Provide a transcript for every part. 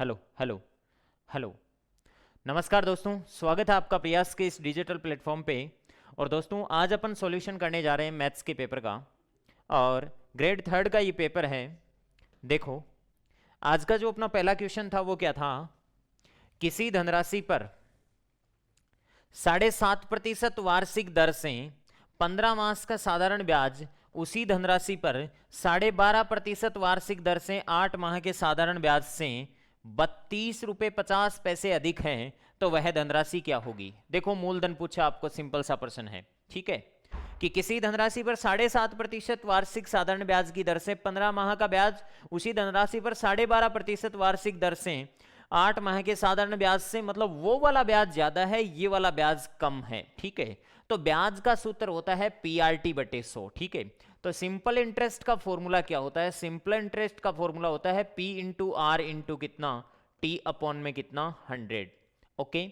Hello hello hello. नमस्कार दोस्तों, स्वागत है आपका प्रयास के इस डिजिटल प्लेटफॉर्म पे। और दोस्तों, आज अपन सॉल्यूशन करने जा रहे हैं मैथ्स के पेपर का, और ग्रेड थर्ड का ये पेपर है। देखो, आज का जो अपना पहला क्वेश्चन था वो क्या था? किसी धनराशि पर 7.5% वार्षिक दर से 15 मास का साधारण ब्याज उसी धनराशि पर 12.5% वार्षिक दर से 8 माह के साधारण ब्याज से 32 रुपये 50 पैसे अधिक है, तो वह धनराशि क्या होगी? देखो, मूलधन पूछा आपको, सिंपल सा प्रश्न है। ठीक है, कि किसी धनराशि पर 7.5% वार्षिक साधारण ब्याज की दर से 15 माह का ब्याज उसी धनराशि पर 12.5% वार्षिक दर से 8 माह के साधारण ब्याज से, मतलब वो वाला ब्याज ज्यादा है, ये वाला ब्याज कम है। ठीक है, तो ब्याज का सूत्र होता है PRT बटे 100। ठीक है, तो सिंपल इंटरेस्ट का फॉर्मूला क्या होता है? सिंपल इंटरेस्ट का फॉर्मूला होता है P इंटू आर इंटू कितना, T अपॉन में कितना, 100। ओके,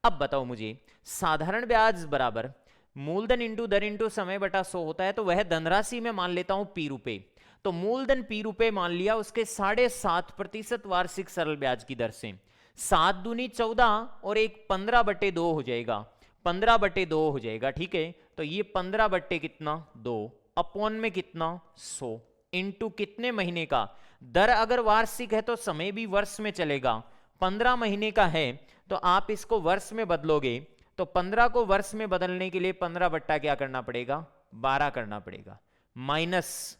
अब बताओ मुझे, साधारण ब्याज बराबर मूलधन इंटू दर इंटू समय बटा 100 होता है, तो वह धनराशि में मान लेता हूं P रुपए। तो मूलधन P रुपए मान लिया, उसके 7.5% वार्षिक सरल ब्याज की दर से 7 दूनी 14 और एक 15/2 हो जाएगा, 15/2 हो जाएगा। ठीक है, तो ये 15 कितना 2 अपॉन में कितना 100 इंटू कितने महीने का? दर अगर वार्षिक है तो समय भी वर्ष में चलेगा। 15 महीने का है तो आप इसको वर्ष में बदलोगे, तो 15 को वर्ष में बदलने के लिए 15 बट्टा क्या करना पड़ेगा, 12 करना पड़ेगा, माइनस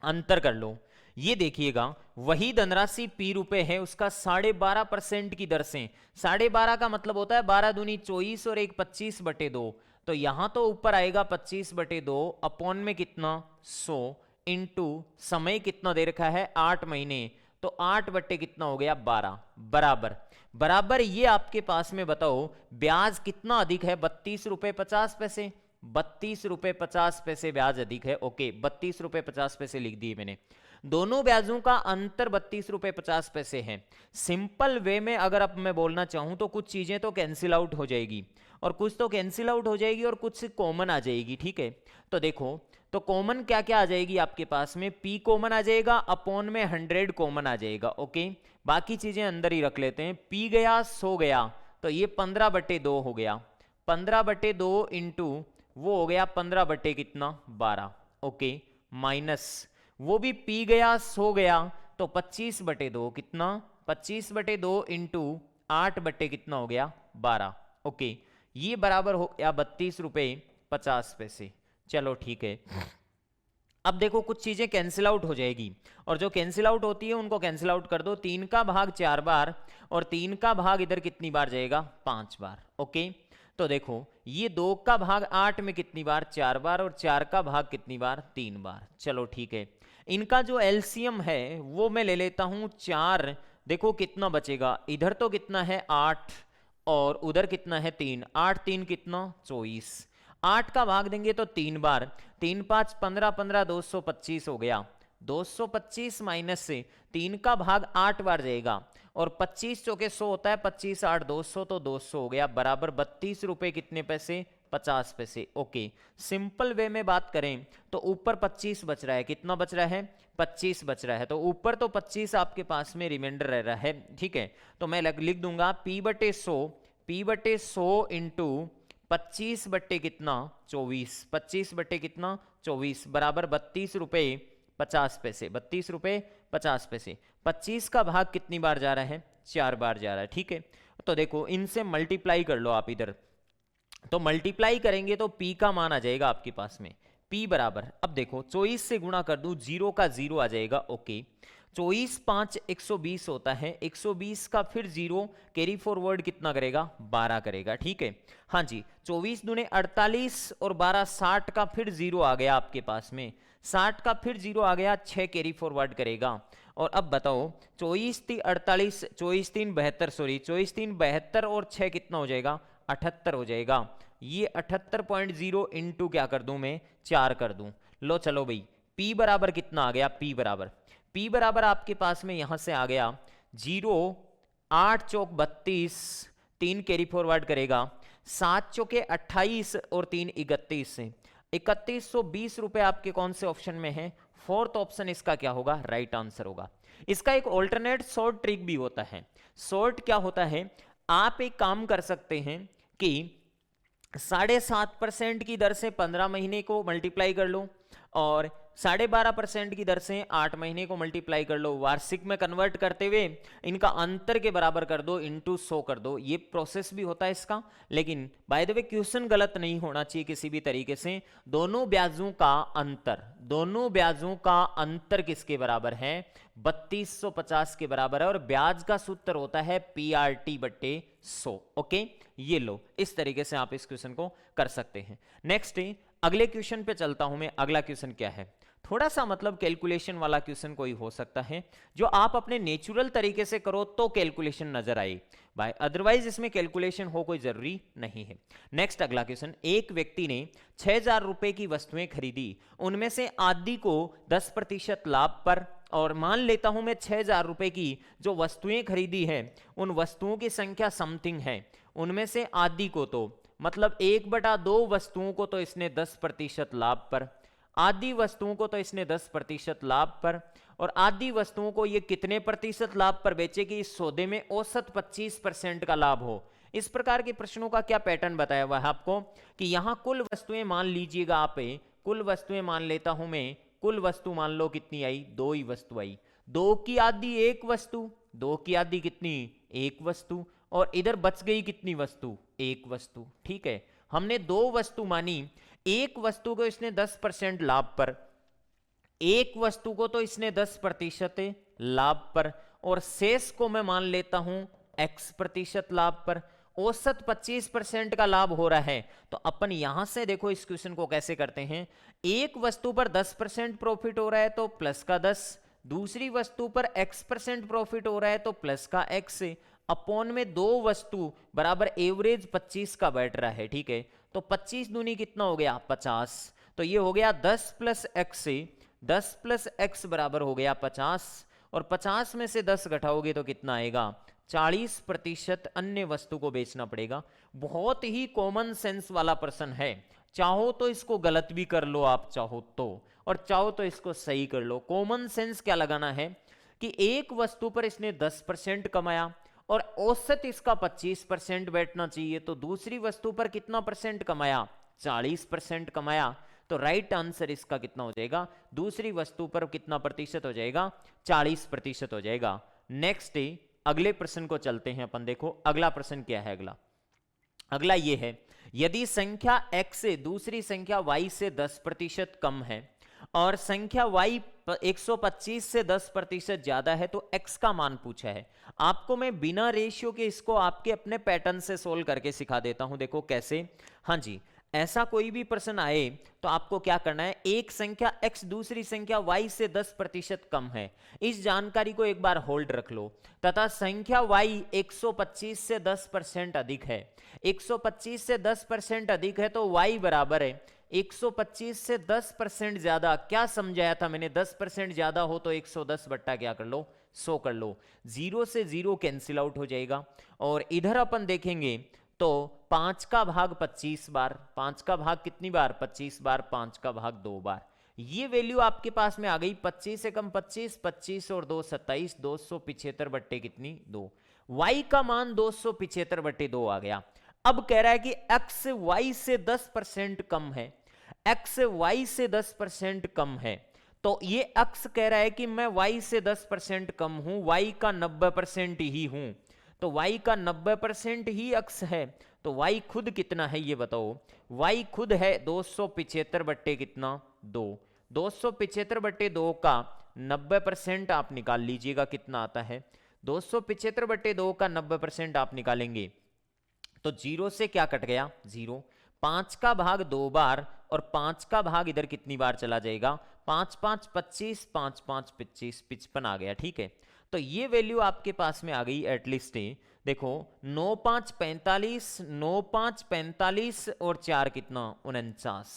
अंतर कर लो। ये देखिएगा, वही धनराशि P रुपए है, उसका 12.5% की दर से, 12.5 का मतलब होता है 12 दूनी 24 और एक 25/2, तो यहां तो ऊपर आएगा 25/2 अपॉन में कितना 100 इंटू समय कितना दे रखा है 8 महीने, तो 8 बट्टे कितना हो गया 12, बराबर बराबर। ये आपके पास में बताओ ब्याज कितना अधिक है? 32 रुपये 50 पैसे, 32 रुपये 50 पैसे ब्याज अधिक है। ओके, 32 रुपये 50 पैसे लिख दिए मैंने। दोनों ब्याजों का अंतर 32 रुपये 50 पैसे है। सिंपल वे में अगर अब मैं बोलना चाहूं तो कुछ चीजें तो कैंसिल आउट हो जाएगी, और कुछ तो कैंसिल आउट हो जाएगी और कुछ कॉमन आ जाएगी। ठीक है, तो देखो, तो कॉमन क्या क्या आ जाएगी आपके पास में? P कॉमन आ जाएगा, अपॉन में 100 कॉमन आ जाएगा। ओके, बाकी चीजें अंदर ही रख लेते हैं। P गया 100 गया, तो ये 15/2 हो गया, 15/2 इंटू वो हो गया 15 बटे कितना 12। ओके, माइनस वो भी P गया 100 गया, तो 25/2 कितना, 25/2 इंटू 8 बटे कितना हो गया 12। ओके, ये बराबर हो गया 32 रुपये 50 पैसे। चलो ठीक है, अब देखो कुछ चीजें कैंसिल आउट हो जाएगी, और जो कैंसिल आउट होती है उनको कैंसिल आउट कर दो। 3 का भाग 4 बार, और 3 का भाग इधर कितनी बार जाएगा, 5 बार। ओके, तो देखो ये 2 का भाग 8 में कितनी बार, 4 बार, और 4 का भाग कितनी बार, 3 बार। चलो ठीक है, इनका जो एलसीएम है वो मैं ले लेता हूं 4। देखो कितना बचेगा, इधर तो कितना है 8 और उधर कितना है 3, 8 3 कितना 24, 8 का भाग देंगे तो 3 बार, 3 5 15 15 225 हो गया, 225 माइनस से 3 का भाग 8 बार जाएगा, और 25 चौके 100 होता है, 25 8 200, तो 200 हो गया, बराबर 32 रुपए कितने पैसे, 50 पैसे। ओके, सिंपल वे में बात करें तो ऊपर 25 बच रहा है, कितना बच रहा है, 25 बच रहा है, तो ऊपर तो 25 आपके पास में रिमाइंडर रह रहा है। ठीक है, तो मैं लिख दूंगा P/100 इंटू 25 बट्टे कितना 24, 25 बट्टे कितना 24, बराबर 32 रुपये 50 पैसे, 32 रुपये 50 पैसे। 25 का भाग कितनी बार जा रहा है, 4 बार जा रहा है। ठीक है, तो देखो इनसे मल्टीप्लाई कर लो आप इधर, तो मल्टीप्लाई करेंगे तो P का मान आ जाएगा आपके पास में, P बराबर, अब देखो 24 से गुणा कर दूं, 0 का 0 आ जाएगा। ओके, 24 5 120 होता है, 120 का फिर 0 कैरी फॉरवर्ड कितना करेगा, 12 करेगा। ठीक है, हाँ जी, 24 दूने 48 और 12 60 का फिर 0 आ गया आपके पास में, 60 का फिर 0 आ गया, 6 कैरी फॉरवर्ड करेगा। और अब बताओ 24 3 48, 24 3 72, सॉरी 24 3 72 और 6 कितना हो जाएगा, 78 हो जाएगा। ये 78.0 इंटू क्या कर दूं मैं, 4 कर दूं। लो चलो भाई, P बराबर कितना आ गया, P बराबर आपके पास में यहां से आ गया 0, 8 चौक 32, 3 कैरी फॉरवर्ड करेगा, 7 चौके 28 और 3 31 से 3120 रुपए आपके कौन से ऑप्शन में है, फोर्थ ऑप्शन इसका क्या होगा, राइट आंसर होगा। इसका एक ऑल्टरनेट शॉर्ट ट्रिक भी होता है। शॉर्ट क्या होता है, आप एक काम कर सकते हैं कि 7.5% की दर से 15 महीने को मल्टीप्लाई कर लो और 12.5% की दर से 8 महीने को मल्टीप्लाई कर लो, वार्षिक में कन्वर्ट करते हुए इनका अंतर के बराबर कर दो, इनटू 100 कर दो। ये प्रोसेस भी होता है इसका, लेकिन बाय द वे क्वेश्चन गलत नहीं होना चाहिए किसी भी तरीके से। दोनों ब्याजों का अंतर किसके बराबर है, 3250 के बराबर है, और ब्याज का सूत्र होता है PRT बट्टे 100। ओके, ये लो, इस तरीके से आप इस क्वेश्चन को कर सकते हैं। नेक्स्ट अगले क्वेश्चन पे चलता हूं मैं। अगला क्वेश्चन क्या है, थोड़ा सा मतलब कैलकुलेशन वाला क्वेश्चन कोई हो सकता है जो आप अपने नेचुरल तरीके से करो तो कैलकुलेशन नजर आए, बाय अदरवाइज इसमें कैलकुलेशन हो कोई जरूरी नहीं है। नेक्स्ट अगला क्वेश्चन, एक व्यक्ति ने 6000 रुपए की वस्तुएं खरीदी, उनमें से आधी को 10% लाभ पर, और मान लेता हूं मैं 6000 रुपए की जो वस्तुएं खरीदी है उन वस्तुओं की संख्या समथिंग है, उनमें से आधी को तो मतलब 1/2 वस्तुओं को तो इसने 10% लाभ पर, आधी वस्तुओं को तो इसने 10% लाभ पर, और आधी वस्तुओं को ये कितने प्रतिशत लाभ पर बेचे कि इस सौदे में औसत 25% का लाभ हो। इस प्रकार के प्रश्नों का क्या पैटर्न बताया हुआ है आपको कि यहां कुल वस्तुएं मान लीजिएगा आप, कुल वस्तुएं मान लेता हूं मैं, कुल वस्तु मान लो कितनी आई, 2 ही वस्तु आई, 2 की आधी 1 वस्तु, 2 की आधी कितनी, 1 वस्तु, और इधर बच गई कितनी वस्तु, 1 वस्तु। ठीक है, हमने 2 वस्तु मानी, 1 वस्तु को इसने 10% लाभ पर, 1 वस्तु को तो इसने 10% लाभ पर, और शेष को मैं मान लेता हूं X% लाभ पर, औसत 25% का लाभ हो रहा है। तो अपन यहां से देखो इस क्वेश्चन को कैसे करते हैं, एक वस्तु पर 10% प्रॉफिट हो रहा है तो प्लस का 10, दूसरी वस्तु पर X% प्रॉफिट हो रहा है तो प्लस का X, अपॉन में 2 वस्तु बराबर एवरेज 25 का बैठ रहा है। ठीक है, तो 25 दूनी कितना हो गया, 50, तो ये हो गया 10 प्लस एक्स, 10 प्लस एक्स बराबर हो गया 50, और 50 में से 10 घटाओगे तो कितना आएगा, 40% अन्य वस्तु को बेचना पड़ेगा। बहुत ही कॉमन सेंस वाला प्रश्न है, चाहो तो इसको गलत भी कर लो आप चाहो तो, और चाहो तो इसको सही कर लो। कॉमन सेंस क्या लगाना है कि एक वस्तु पर इसने 10% कमाया और औसत इसका 25% बैठना चाहिए, तो दूसरी वस्तु पर कितना परसेंट कमाया, 40% कमाया, तो राइट आंसर इसका कितना हो जाएगा, दूसरी वस्तु पर कितना प्रतिशत हो जाएगा, 40% हो जाएगा। नेक्स्ट अगले प्रश्न को चलते हैं अपन। देखो अगला प्रश्न क्या है, अगला ये है, यदि संख्या x से दूसरी संख्या y से 10% कम है और संख्या y 125 से 10% ज्यादा है तो x का मान पूछा है। आपको मैं बिना रेशियो के इसको आपके अपने पैटर्न से सोल्व करके सिखा देता हूं। देखो कैसे, हाँ जी, ऐसा कोई भी प्रश्न आए तो आपको क्या करना है, एक संख्या x दूसरी संख्या y से 10% कम है, इस जानकारी को एक बार होल्ड रख लो, तथा संख्या y 125 से 10% अधिक है, 125 से 10% अधिक है तो y बराबर है 125 से 10% ज्यादा। क्या समझाया था मैंने, 10% ज्यादा हो तो 110 बट्टा क्या कर लो, 100 कर लो, 0 से 0 कैंसिल आउट हो जाएगा। और इधर अपन देखेंगे तो 5 का भाग 25 बार, 5 का भाग कितनी बार, 25 बार, 5 का भाग 2 बार, ये वैल्यू आपके पास में आ गई। 25 से कम 25, 25 और 2 27, 275 बट्टे कितनी, 2। y का मान 275 बट्टे 2 आ गया। अब कह रहा है कि x y से 10% कम है, x y से 10% कम है, तो ये x कह रहा है कि मैं y से 10% कम हूं, y का 90% ही हूं, तो y का 90% ही x है, तो y खुद कितना है ये बताओ, y खुद है 275 बट्टे कितना, 2। 275 बट्टे 2 का 90% आप निकाल लीजिएगा कितना आता है, 275 बट्टे 2 का 90% आप निकालेंगे तो 0 से क्या कट गया, 0। 5 का भाग 2 बार और 5 का भाग इधर कितनी बार चला जाएगा, 5 5 25, 5 5 25, 55 आ गया। ठीक है, तो ये वैल्यू आपके पास में आ गई एटलीस्ट। देखो 9 5 45, 9 5 45 और 4 कितना, 49,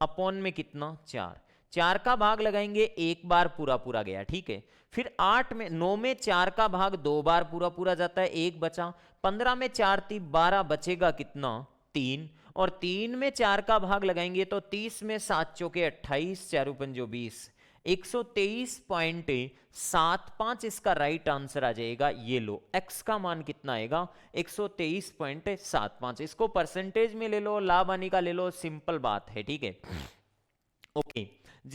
अपॉन में कितना, 4, 4 का भाग लगाएंगे एक बार पूरा पूरा गया। ठीक है, फिर 8 में 9 में 4 का भाग 2 बार पूरा पूरा जाता है, एक बचा, 15 में 4 3 12 बचेगा कितना, 3, और 3 में 4 का भाग लगाएंगे तो 30 में 7 चौके 28, 4 पंजो 20, 123.75 इसका राइट आंसर आ जाएगा। ये लो x का मान कितना आएगा 123.75। इसको परसेंटेज में ले लो, लाभ हानि का ले लो, सिंपल बात है, ठीक है। ओके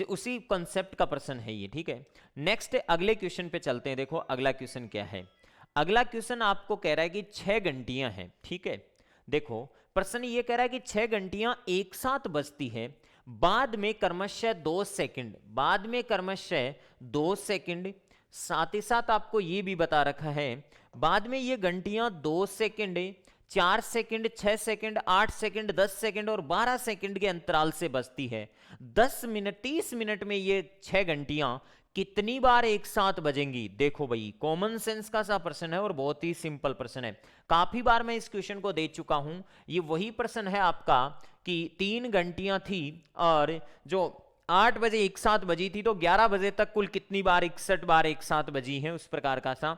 उसी कॉन्सेप्ट का प्रश्न है ये, ठीक है। नेक्स्ट अगले क्वेश्चन पे चलते हैं। देखो अगला क्वेश्चन क्या है। अगला क्वेश्चन आपको कह रहा है कि 6 घंटियां हैं, ठीक है। देखो प्रश्न ये कह रहा है कि 6 घंटियां एक साथ बजती है, बाद में क्रमशः 2 सेकंड, बाद में क्रमशः 2 सेकंड, साथ ही साथ आपको ये भी बता रखा है बाद में ये घंटियां 2 second, 4 second, 6 second, 8 second, 10 second और 12 सेकंड के अंतराल से बजती है। 10 मिनट 30 मिनट में ये 6 घंटियां कितनी बार एक साथ बजेंगी। देखो भाई कॉमन सेंस का सा प्रश्न है और बहुत ही सिंपल प्रश्न है। काफी बार मैं इस क्वेश्चन को दे चुका हूं। ये वही प्रश्न है आपका कि 3 घंटियां थी और जो 8 बजे एक साथ बजी थी तो 11 बजे तक कुल कितनी बार 61 बार एक साथ बजी है, उस प्रकार का सा।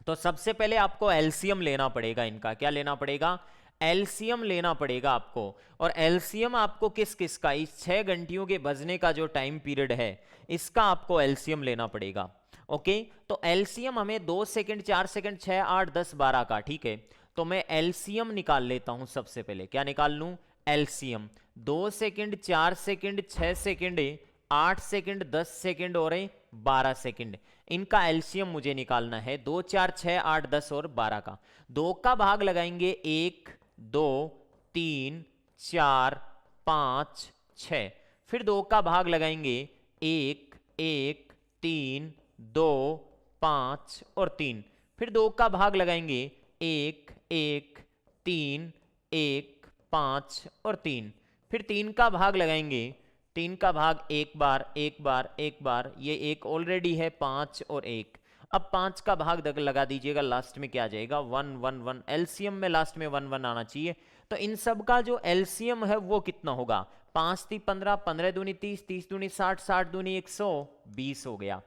तो सबसे पहले आपको एलसीएम लेना पड़ेगा इनका। क्या लेना पड़ेगा? एलसीएम लेना पड़ेगा आपको। और एलसीएम आपको किस किस का, इस 6 घंटियों के बजने का जो टाइम पीरियड है इसका आपको एलसीएम लेना पड़ेगा। ओके तो एलसीएम हमें 2 सेकंड, 4 सेकंड, 6, 8, 10, 12 का, ठीक है। तो मैं एलसीएम निकाल लेता हूं सबसे पहले। क्या निकाल लूं? LCM. 2 second, 4 second, 6 second, 8 second, 10 second और 12 सेकंड, इनका एलसीएम मुझे निकालना है। 2, 4, 6, 8, 10 और 12 का। 2 का भाग लगाएंगे 1, 2, 3, 4, 5, 6। फिर 2 का भाग लगाएंगे 1, 1, 3, 2, 5 और 3। फिर 2 का भाग लगाएंगे 1, 1, 3, 1, 5 और 3। फिर 3 का भाग लगाएंगे, 3 का भाग एक बार, एक बार, एक बार, ये एक ऑलरेडी है, 5 और 1। अब 5 का भाग लगा दीजिएगा, लास्ट में क्या आ जाएगा? 1, 1, 1। एलसीएम में लास्ट में 1, 1 आना चाहिए। तो इन सब का जो एलसीएम है वो कितना होगा? 5 × 3 = 15, 15 × 2 = 30, 30 × 2 = 60, 60 × 2 = 120 हो गया।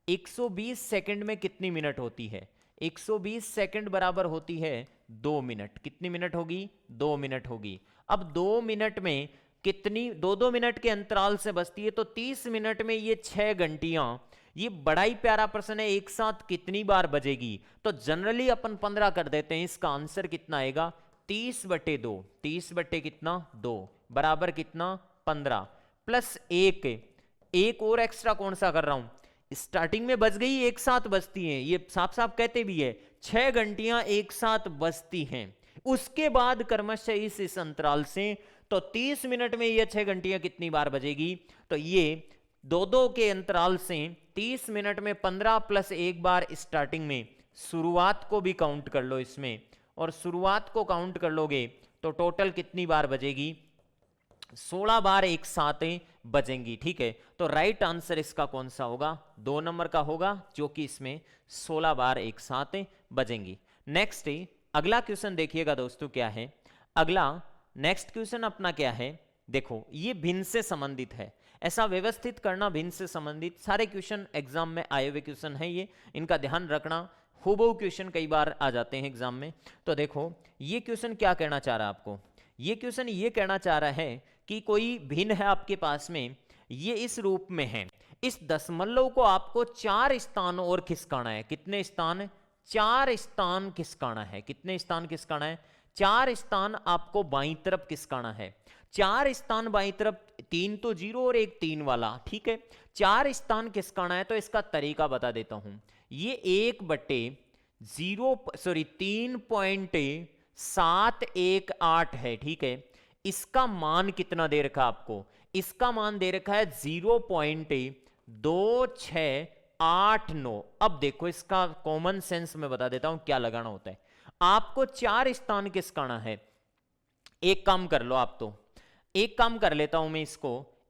120 सेकंड में कितनी मिनट होती है? 120 सेकंड बराबर होती है 2 मिनट। कितनी मिनट होगी? 2 मिनट होगी। अब 2 मिनट में कितनी, 2-2 मिनट के अंतराल से बजती है, तो 30 मिनट में ये 6 घंटियां, ये बड़ा ही प्यारा प्रश्न है, एक साथ कितनी बार बजेगी? तो जनरली अपन 15 कर देते हैं। इसका आंसर कितना आएगा? 30/2। 30 कितना? 2 बराबर कितना? 15 प्लस 1। एक और एक्स्ट्रा कौन सा कर रहा हूं? स्टार्टिंग में बज गई, एक साथ बजती हैं, ये साफ साफ कहते भी है 6 घंटियां एक साथ बजती हैं। उसके बाद क्रमशः इस अंतराल से, तो 30 मिनट में ये 6 घंटियां कितनी बार बजेगी? तो ये 2-2 के अंतराल से 30 मिनट में 15 + 1 बार स्टार्टिंग में। शुरुआत को भी काउंट कर लो इसमें, और शुरुआत को काउंट कर लोगे तो टोटल कितनी बार बजेगी? 16 बार एक साथ बजेंगी, ठीक है। तो राइट आंसर इसका कौन सा होगा? 2 नंबर का होगा, जो कि इसमें 16 बार एक साथ बजेंगी। नेक्स्ट अगला क्वेश्चन देखिएगा दोस्तों, क्या है अगला। नेक्स्ट क्वेश्चन अपना क्या है? देखो ये भिन्न से संबंधित है। ऐसा व्यवस्थित करना, भिन्न से संबंधित सारे क्वेश्चन एग्जाम में आए हुए क्वेश्चन है ये, इनका ध्यान रखना। हूबहू क्वेश्चन कई बार आ जाते हैं एग्जाम में। तो देखो ये क्वेश्चन क्या कहना चाह रहा है आपको? ये क्वेश्चन ये कहना चाह रहा है कि कोई भिन्न है आपके पास में, ये इस रूप में है। इस दशमलव को आपको 4 स्थान और खिसकाना है। कितने स्थान? 4 स्थान खिसकाना है। कितने स्थान खिसकाना है? 4 स्थान आपको बाईं तरफ खिसकाना है। 4 स्थान बाईं तरफ, 3 तो 0 और 1 3 वाला, ठीक है। 4 स्थान खिसकाना है, तो इसका तरीका बता देता हूं। ये 3.718 है, ठीक है। इसका मान कितना दे रखा आपको? इसका मान दे रखा है 0.2689। अब देखो इसका कॉमन सेंस में बता देता हूं क्या लगाना होता है। आपको 4 स्थान खिसकाना है। एक काम कर लो आप, तो एक काम कर लेता हूं मैं,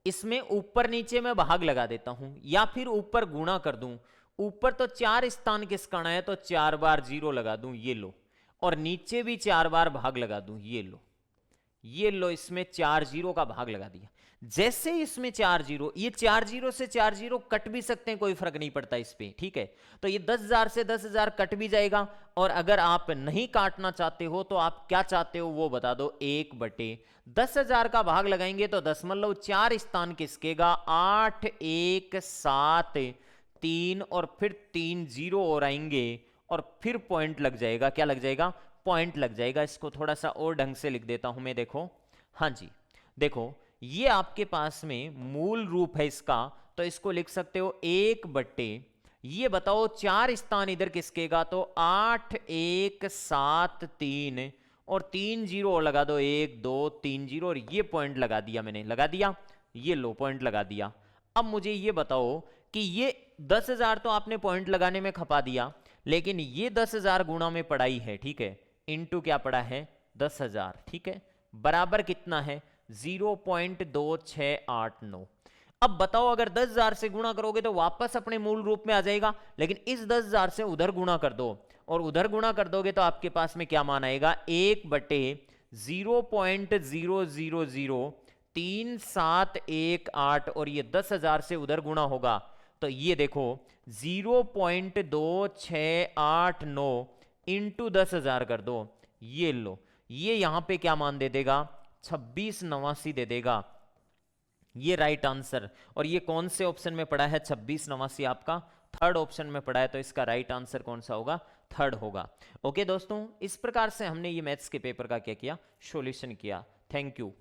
इसमें ऊपर नीचे में भाग लगा देता हूं, या फिर ऊपर गुणा कर दूं। ऊपर तो 4 स्थान खिसकाना है, तो 4 बार 0 लगा दूं, ये लो। और नीचे भी 4 बार भाग लगा दूं, ये लो, ये लो। इसमें 4 0 का भाग लगा दिया। जैसे इसमें 4 जीरो, ये 4 जीरो से 4 जीरो कट भी सकते हैं, कोई फर्क नहीं पड़ता इस पे, ठीक है। तो ये 10,000 से 10,000 कट भी जाएगा। और अगर आप नहीं काटना चाहते हो तो आप क्या चाहते हो वो बता दो। 1/10,000 का भाग लगाएंगे तो 0.4 स्थान किसकेगा, 8, 1, 7, 3 और फिर 3 जीरो और आएंगे और फिर पॉइंट लग जाएगा। क्या लग जाएगा, पॉइंट लग जाएगा। इसको थोड़ा सा और ढंग से लिख देता हूं मैं, देखो। हाँ जी, देखो ये आपके पास में मूल रूप है इसका, तो इसको लिख सकते हो 1/, ये बताओ 4 स्थान इधर किसकेगा, तो 8, 1, 7, 3 और 3 जीरो और लगा दो, 1, 2, 3 जीरो और ये पॉइंट लगा दिया मैंने, लगा दिया, ये लो पॉइंट लगा दिया। अब मुझे ये बताओ कि ये 10,000 तो आपने पॉइंट लगाने में खपा दिया, लेकिन ये 10,000 गुणा में पढ़ाई है, ठीक है, इनटू क्या पड़ा है 10,000, ठीक है, बराबर कितना है 0.2689। अब बताओ अगर 10,000 से गुणा करोगे तो वापस अपने मूल रूप में आ जाएगा, लेकिन इस 10,000 से उधर गुणा कर दो और उधर गुणा कर दोगे तो आपके पास में क्या मान आएगा, 1/0.0037718 और ये 10,000 से उधर गुणा होगा तो ये देखो 0.2689 इंटू 10,000 कर दो, ये लो, ये यहां पे क्या मान दे देगा, 2689 दे देगा। ये राइट आंसर। और ये कौन से ऑप्शन में पड़ा है, 2689 आपका थर्ड ऑप्शन में पड़ा है, तो इसका राइट आंसर कौन सा होगा, थर्ड होगा। ओके दोस्तों, इस प्रकार से हमने ये मैथ्स के पेपर का क्या किया, सॉल्यूशन किया। Thank you.